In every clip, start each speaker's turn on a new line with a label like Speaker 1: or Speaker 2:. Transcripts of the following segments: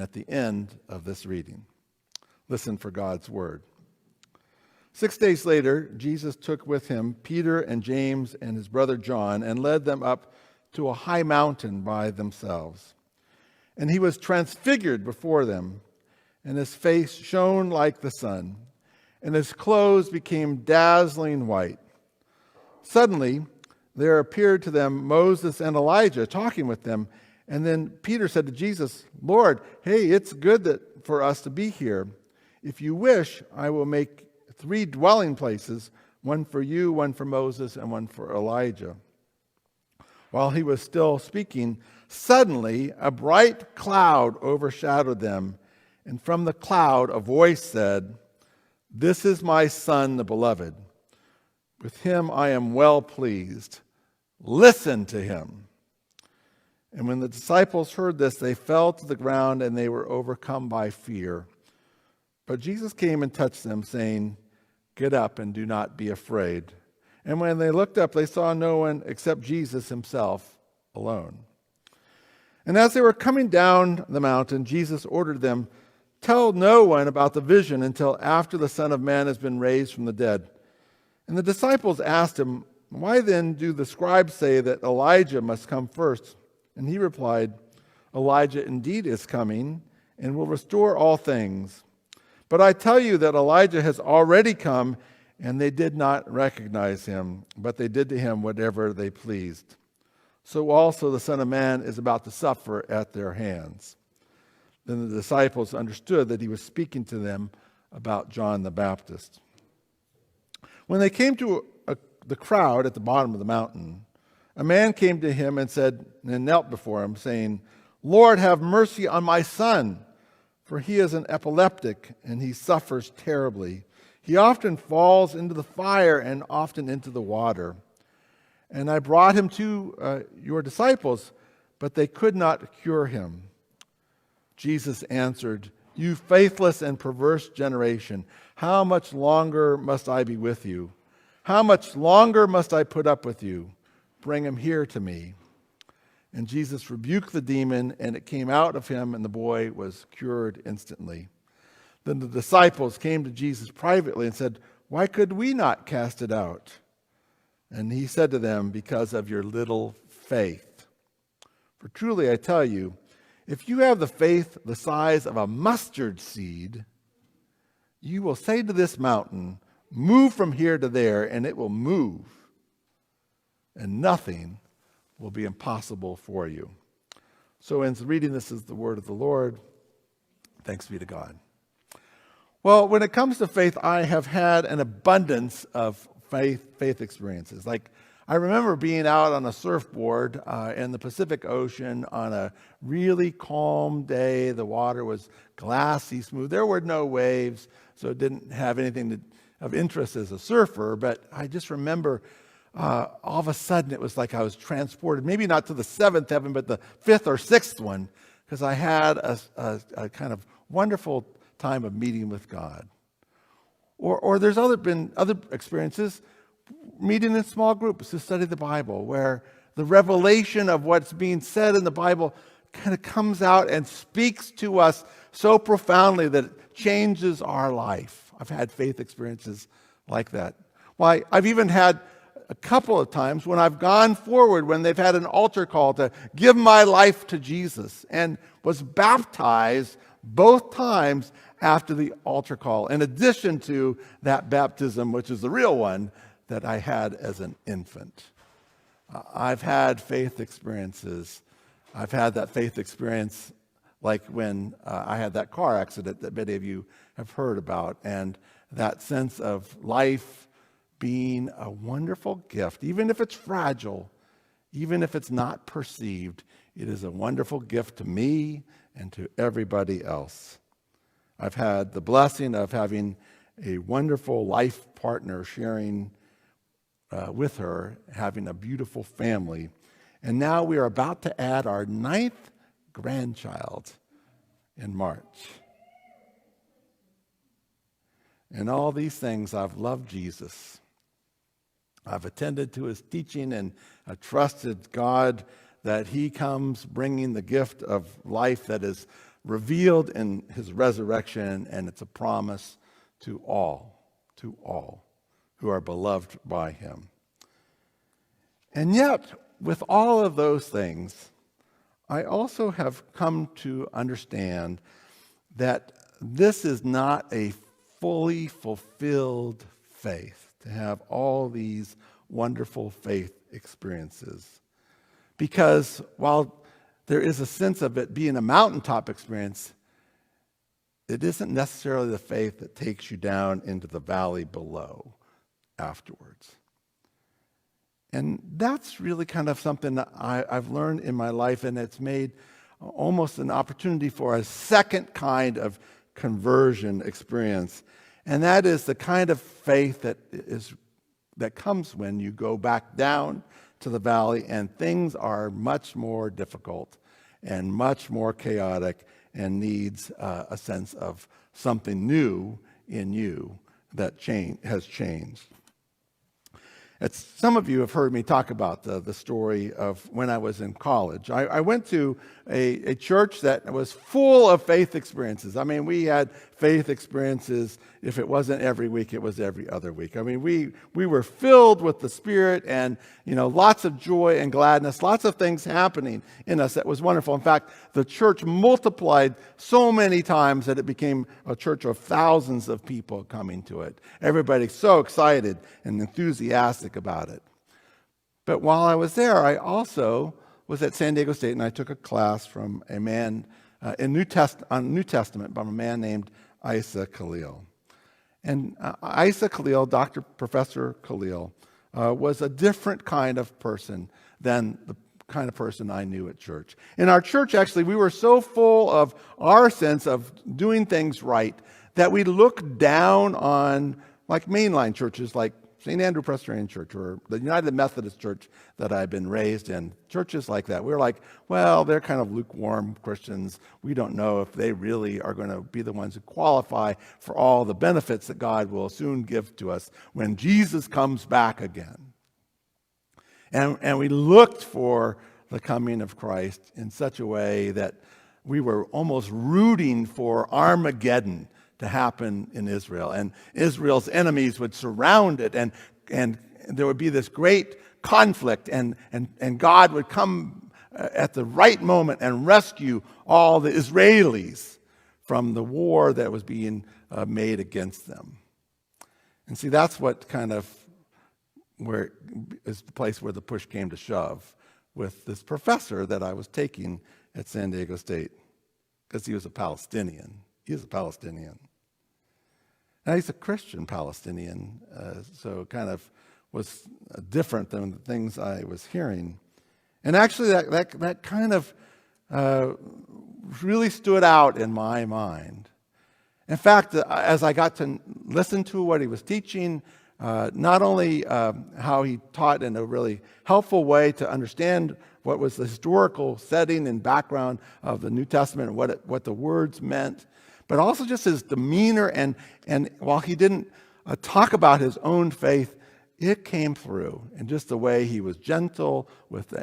Speaker 1: at the end of this reading. Listen for God's word. 6 days later, Jesus took with him Peter and James and his brother John and led them up to a high mountain by themselves. And he was transfigured before them, and his face shone like the sun, and his clothes became dazzling white. Suddenly, there appeared to them Moses and Elijah talking with them. And then Peter said to Jesus, "Lord, hey, it's good for us to be here. If you wish, I will make 3 dwelling places, one for you, one for Moses, and one for Elijah." While he was still speaking, suddenly a bright cloud overshadowed them, and from the cloud a voice said, "This is my Son, the beloved. With him I am well pleased. Listen to him." And when the disciples heard this, they fell to the ground and they were overcome by fear. But Jesus came and touched them, saying, "Get up and do not be afraid." And when they looked up, they saw no one except Jesus himself alone. And as they were coming down the mountain, Jesus ordered them, "Tell no one about the vision until after the Son of Man has been raised from the dead." And the disciples asked him, "Why then do the scribes say that Elijah must come first?" And he replied, "Elijah indeed is coming and will restore all things. But I tell you that Elijah has already come, and they did not recognize him, but they did to him whatever they pleased. So also the Son of Man is about to suffer at their hands." Then the disciples understood that he was speaking to them about John the Baptist. When they came to the crowd at the bottom of the mountain, a man came to him and knelt before him, saying, "Lord, have mercy on my son, for he is an epileptic, and he suffers terribly. He often falls into the fire and often into the water. And I brought him to your disciples, but they could not cure him." Jesus answered, "You faithless and perverse generation, how much longer must I be with you? How much longer must I put up with you? Bring him here to me." And Jesus rebuked the demon, and it came out of him, and the boy was cured instantly. Then the disciples came to Jesus privately and said, "Why could we not cast it out?" And he said to them, "Because of your little faith. For truly I tell you, if you have the faith the size of a mustard seed, you will say to this mountain, 'Move from here to there,' and it will move. And nothing will be impossible for you." So in reading this is the word of the Lord. Thanks be to God. Well, when it comes to faith, I have had an abundance of faith experiences. Like, I remember being out on a surfboard in the Pacific Ocean on a really calm day. The water was glassy smooth. There were no waves, so it didn't have anything of interest as a surfer. But I just remember all of a sudden it was like I was transported, maybe not to the 7th heaven, but the 5th or 6th one, because I had a kind of wonderful time of meeting with God. Or there's been other experiences, meeting in small groups to study the Bible, where the revelation of what's being said in the Bible kind of comes out and speaks to us so profoundly that it changes our life. I've had faith experiences like that. Why, I've even had a couple of times when I've gone forward when they've had an altar call to give my life to Jesus, and was baptized both times after the altar call, in addition to that baptism, which is the real one, that I had as an infant. I've had faith experiences. I've had that faith experience like when I had that car accident that many of you have heard about, and that sense of life being a wonderful gift. Even if it's fragile, even if it's not perceived, it is a wonderful gift to me and to everybody else. I've had the blessing of having a wonderful life partner, sharing with her, having a beautiful family. And now we are about to add our 9th grandchild in March. In all these things, I've loved Jesus. I've attended to his teaching, and I've trusted God that he comes bringing the gift of life that is revealed in his resurrection, and it's a promise to all who are beloved by him. And yet, with all of those things, I also have come to understand that this is not a fully fulfilled faith, to have all these wonderful faith experiences. Because while there is a sense of it being a mountaintop experience, it isn't necessarily the faith that takes you down into the valley below afterwards. And that's really kind of something that I've learned in my life, and it's made almost an opportunity for a second kind of conversion experience. And that is the kind of faith that comes when you go back down to the valley and things are much more difficult and much more chaotic and needs a sense of something new in you that has changed. Some of you have heard me talk about the story of when I was in college. I went to a church that was full of faith experiences. I mean, we had faith experiences. If it wasn't every week, it was every other week. I mean, we were filled with the Spirit and, lots of joy and gladness, lots of things happening in us that was wonderful. In fact, the church multiplied so many times that it became a church of thousands of people coming to it. Everybody's so excited and enthusiastic about it. But while I was there, I also was at San Diego State, and I took a class from a man on New Testament by a man named Isa Khalil. And Isa Khalil, Professor Khalil, was a different kind of person than the kind of person I knew at church. In our church, actually, we were so full of our sense of doing things right that we looked down on like mainline churches like St. Andrew Presbyterian Church or the United Methodist Church that I've been raised in, churches like that. We're like, well, they're kind of lukewarm Christians. We don't know if they really are going to be the ones who qualify for all the benefits that God will soon give to us when Jesus comes back again. And we looked for the coming of Christ in such a way that we were almost rooting for Armageddon to happen in Israel. And Israel's enemies would surround it, and there would be this great conflict, and God would come at the right moment and rescue all the Israelis from the war that was being made against them. And see, that's what kind of where is the place where the push came to shove with this professor that I was taking at San Diego State, because he was a Palestinian. He is a Palestinian. Now, he's a Christian Palestinian, so kind of was different than the things I was hearing. And actually, that kind of really stood out in my mind. In fact, as I got to listen to what he was teaching, not only how he taught in a really helpful way to understand what was the historical setting and background of the New Testament and what the words meant, but also just his demeanor, and while he didn't talk about his own faith, it came through in just the way he was gentle with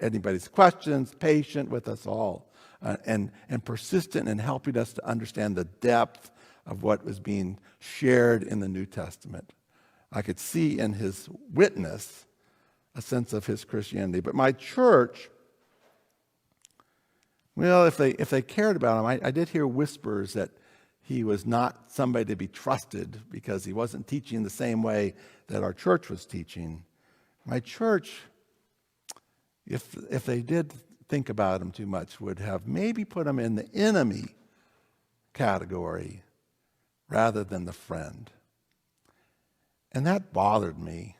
Speaker 1: anybody's questions, patient with us all, and persistent in helping us to understand the depth of what was being shared in the New Testament. I could see in his witness a sense of his Christianity. But my church, well, if they cared about him, I did hear whispers that he was not somebody to be trusted because he wasn't teaching the same way that our church was teaching. My church, if they did think about him too much, would have maybe put him in the enemy category rather than the friend. And that bothered me.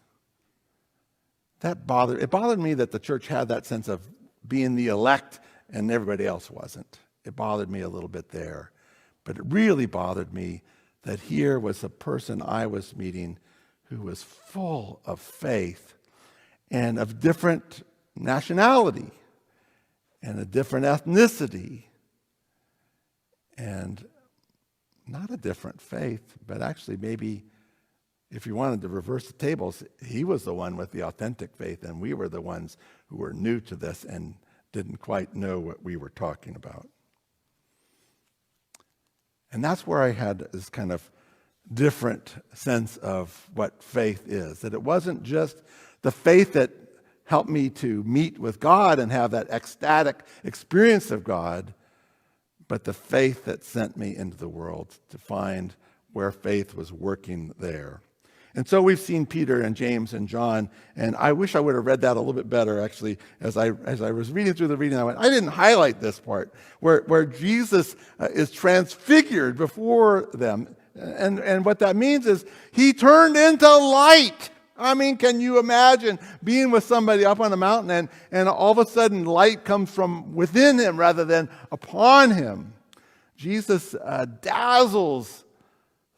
Speaker 1: It bothered me that the church had that sense of being the elect and everybody else wasn't. It bothered me a little bit there. But it really bothered me that here was a person I was meeting who was full of faith and of different nationality and a different ethnicity and not a different faith, but actually maybe if you wanted to reverse the tables, he was the one with the authentic faith and we were the ones who were new to this and didn't quite know what we were talking about. And that's where I had this kind of different sense of what faith is. That it wasn't just the faith that helped me to meet with God and have that ecstatic experience of God, but the faith that sent me into the world to find where faith was working there. And so we've seen Peter and James and John, and I wish I would have read that a little bit better, actually. As I was reading through the reading, I went, I didn't highlight this part, where Jesus is transfigured before them. And what that means is he turned into light. I mean, can you imagine being with somebody up on a mountain and all of a sudden light comes from within him rather than upon him? Jesus dazzles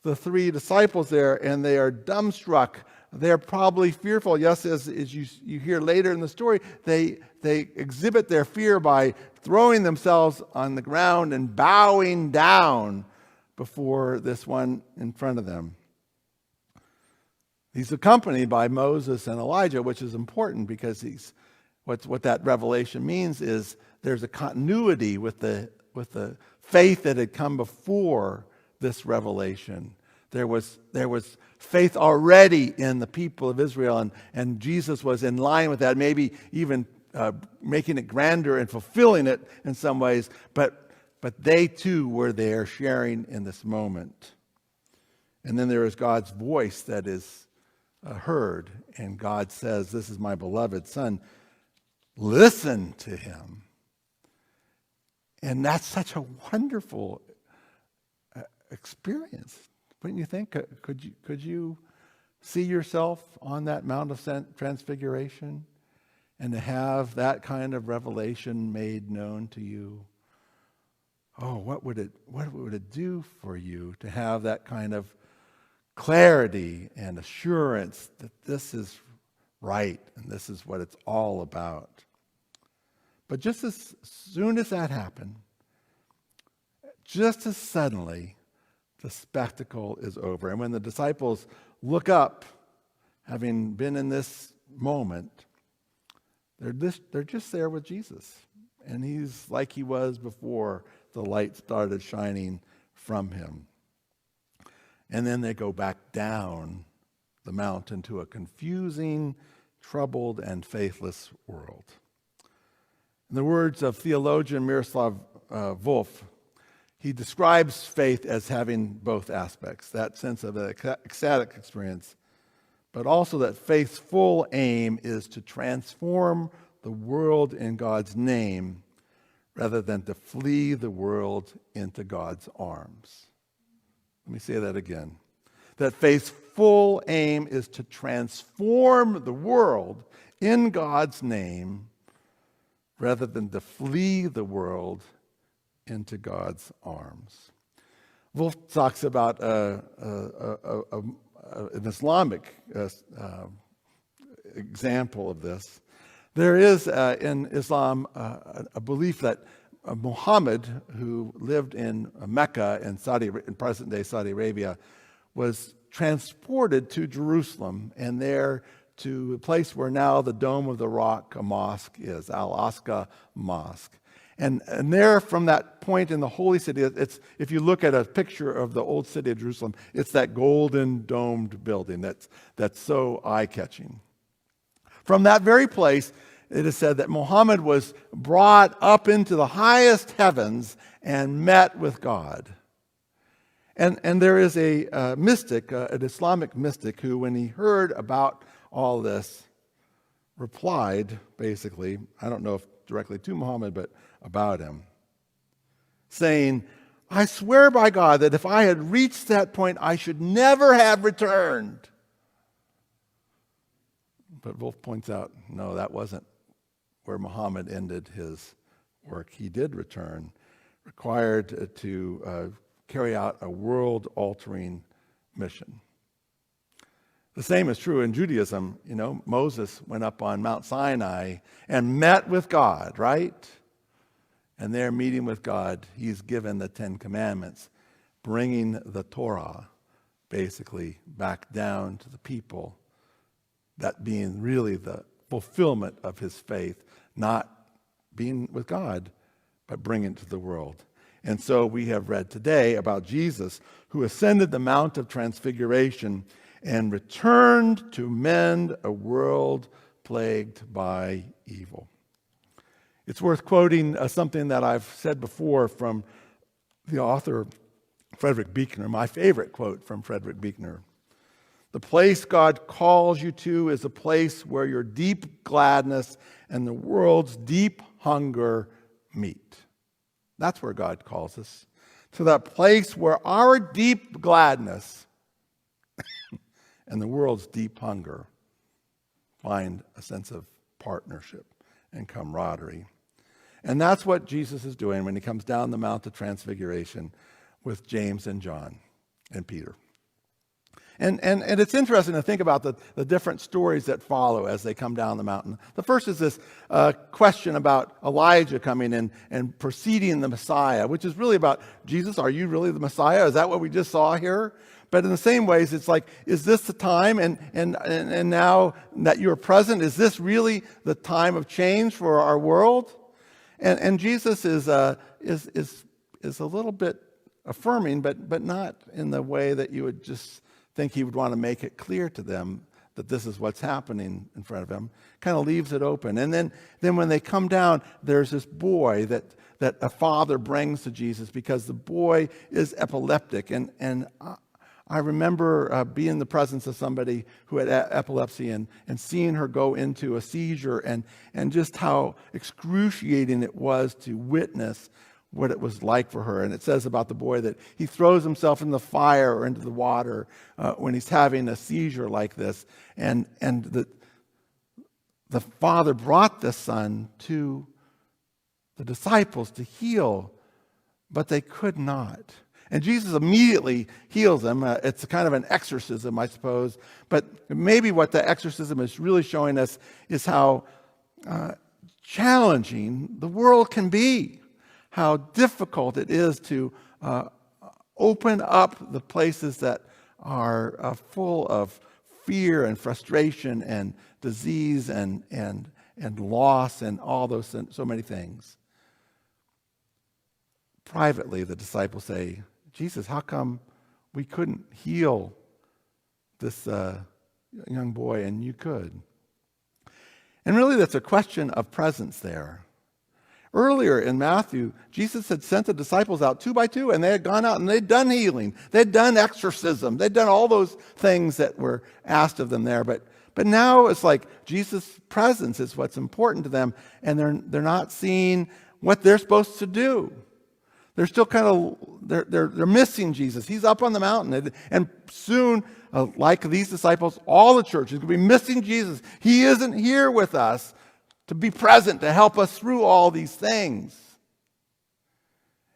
Speaker 1: the three disciples there, and they are dumbstruck. They're probably fearful. Yes, as you hear later in the story, they exhibit their fear by throwing themselves on the ground and bowing down before this one in front of them. He's accompanied by Moses and Elijah, which is important because what that revelation means is there's a continuity with the faith that had come before this revelation. There was faith already in the people of Israel, and Jesus was in line with that, maybe even making it grander and fulfilling it in some ways, but they too were there sharing in this moment. And then there is God's voice that is heard, and God says, "This is my beloved Son, listen to him." And that's such a wonderful experience, wouldn't you think? Could you see yourself on that Mount of Transfiguration and to have that kind of revelation made known to you? Oh, what would it do for you to have that kind of clarity and assurance that this is right and this is what it's all about? But just as soon as that happened, just as suddenly, the spectacle is over. And when the disciples look up, having been in this moment, they're just there with Jesus. And he's like he was before the light started shining from him. And then they go back down the mountain to a confusing, troubled, and faithless world. In the words of theologian Miroslav Volf, he describes faith as having both aspects, that sense of an ecstatic experience, but also that faith's full aim is to transform the world in God's name rather than to flee the world into God's arms. Let me say that again. That faith's full aim is to transform the world in God's name rather than to flee the world into God's arms. Wolf talks about an Islamic example of this. There is in Islam a belief that Muhammad, who lived in Mecca in present-day Saudi Arabia, was transported to Jerusalem and there to a place where now the Dome of the Rock, a mosque is, Al-Aqsa Mosque. And there, from that point in the holy city, it's, if you look at a picture of the old city of Jerusalem, it's that golden domed building that's so eye-catching. From that very place, it is said that Muhammad was brought up into the highest heavens and met with God. And there is a mystic, an Islamic mystic, who, when he heard about all this, replied, basically, I don't know if directly to Muhammad, but about him, saying, "I swear by God that if I had reached that point, I should never have returned." But Wolf points out, no, that wasn't where Muhammad ended his work. He did return, required to carry out a world-altering mission. The same is true in Judaism. You know, Moses went up on Mount Sinai and met with God, right? And there, meeting with God, he's given the Ten Commandments, bringing the Torah basically back down to the people, that being really the fulfillment of his faith, not being with God, but bringing it to the world. And so we have read today about Jesus, who ascended the Mount of Transfiguration and returned to mend a world plagued by evil. It's worth quoting something that I've said before from the author Frederick Buechner, my favorite quote from Frederick Buechner. The place God calls you to is a place where your deep gladness and the world's deep hunger meet. That's where God calls us, to that place where our deep gladness and the world's deep hunger find a sense of partnership and camaraderie. And that's what Jesus is doing when he comes down the Mount of Transfiguration with James and John and Peter. And it's interesting to think about the different stories that follow as they come down the mountain. The first is this question about Elijah coming in and preceding the Messiah, which is really about, Jesus, are you really the Messiah? Is that what we just saw here? But in the same ways, it's like, is this the time? And now that you're present, is this really the time of change for our world? And Jesus is a little bit affirming, but not in the way that you would just think he would want to make it clear to them that this is what's happening in front of him. Kind of leaves it open. And then when they come down, there's this boy that a father brings to Jesus because the boy is epileptic. And I remember being in the presence of somebody who had epilepsy and seeing her go into a seizure and just how excruciating it was to witness what it was like for her. And it says about the boy that he throws himself in the fire or into the water when he's having a seizure like this. And the father brought the son to the disciples to heal, but they could not. And Jesus immediately heals him. It's kind of an exorcism, I suppose. But maybe what the exorcism is really showing us is how challenging the world can be. How difficult it is to open up the places that are full of fear and frustration and disease and loss and all those so many things. Privately, the disciples say, Jesus, how come we couldn't heal this young boy and you could? And really, that's a question of presence there. Earlier in Matthew, Jesus had sent the disciples out 2 by 2, and they had gone out and they'd done healing. They'd done exorcism. They'd done all those things that were asked of them there. But now it's like Jesus' presence is what's important to them, and they're not seeing what they're supposed to do. They're still kind of, they're missing Jesus. He's up on the mountain, and soon, like these disciples, all the church is going to be missing Jesus. He isn't here with us to be present, to help us through all these things.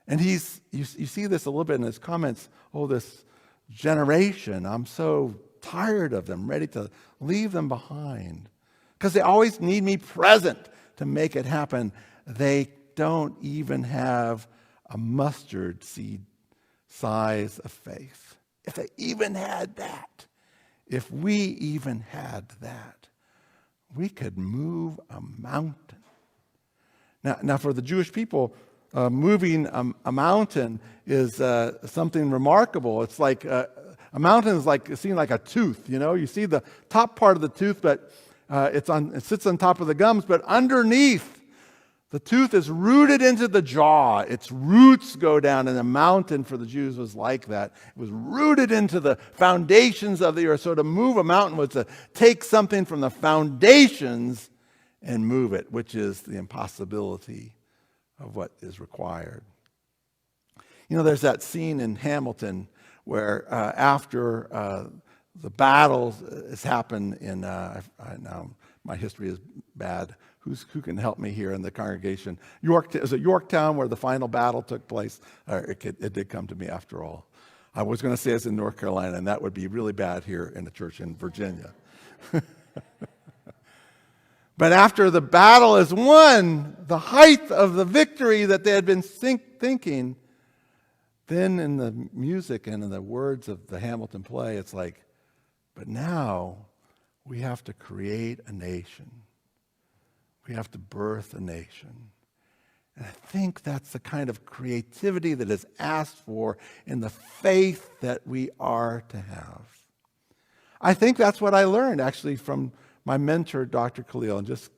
Speaker 1: And you see this a little bit in his comments, this generation, I'm so tired of them, ready to leave them behind. Because they always need me present to make it happen. They don't even have a mustard seed size of faith. If they even had that, if we even had that, we could move a mountain. Now for the Jewish people, moving a mountain is something remarkable. It's like a mountain is like seen like a tooth. You see the top part of the tooth, but it sits on top of the gums. But underneath, the tooth is rooted into the jaw. Its roots go down, and the mountain for the Jews was like that. It was rooted into the foundations of the earth. So to move a mountain was to take something from the foundations and move it, which is the impossibility of what is required. There's that scene in Hamilton where after the battle has happened in, now my history is bad. Who can help me here in the congregation? Is it Yorktown where the final battle took place? It did come to me after all. I was going to say it's in North Carolina, and that would be really bad here in the church in Virginia. But after the battle is won, the height of the victory that they had been thinking, then in the music and in the words of the Hamilton play, it's like, but now we have to create a nation. We have to birth a nation. And I think that's the kind of creativity that is asked for in the faith that we are to have. I think that's what I learned actually from my mentor, Dr. Khalil, and just,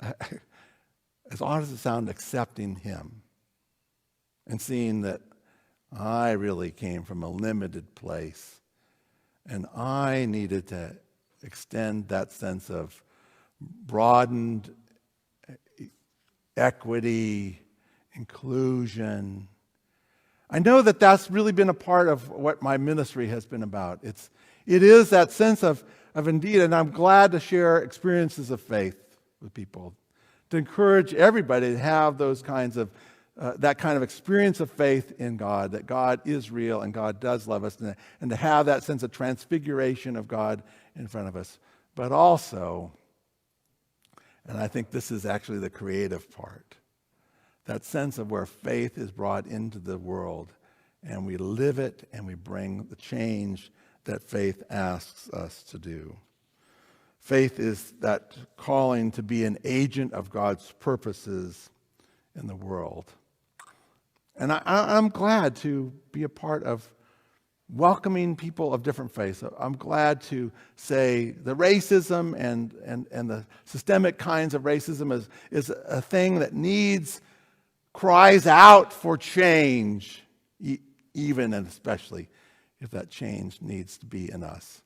Speaker 1: as odd as it sounds, accepting him and seeing that I really came from a limited place and I needed to extend that sense of broadened equity, inclusion. I know that that's really been a part of what my ministry has been about. It is that sense of indeed, and I'm glad to share experiences of faith with people, to encourage everybody to have those kinds of, that kind of experience of faith in God, that God is real and God does love us, and to have that sense of transfiguration of God in front of us. But also, and I think this is actually the creative part, that sense of where faith is brought into the world and we live it and we bring the change that faith asks us to do. Faith is that calling to be an agent of God's purposes in the world. And I'm glad to be a part of welcoming people of different faiths. I'm glad to say the racism and the systemic kinds of racism is a thing that cries out for change, even and especially if that change needs to be in us.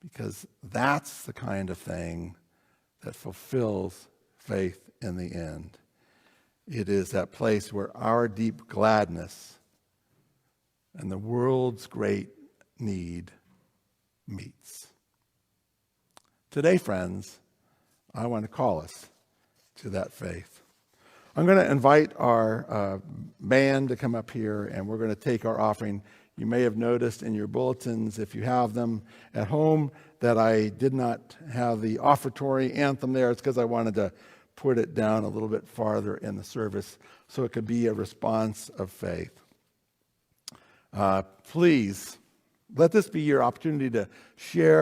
Speaker 1: Because that's the kind of thing that fulfills faith in the end. It is that place where our deep gladness and the world's great need meets. Today, friends, I want to call us to that faith. I'm going to invite our band to come up here, and we're going to take our offering. You may have noticed in your bulletins, if you have them at home, that I did not have the offertory anthem there. It's because I wanted to put it down a little bit farther in the service so it could be a response of faith. Please, let this be your opportunity to share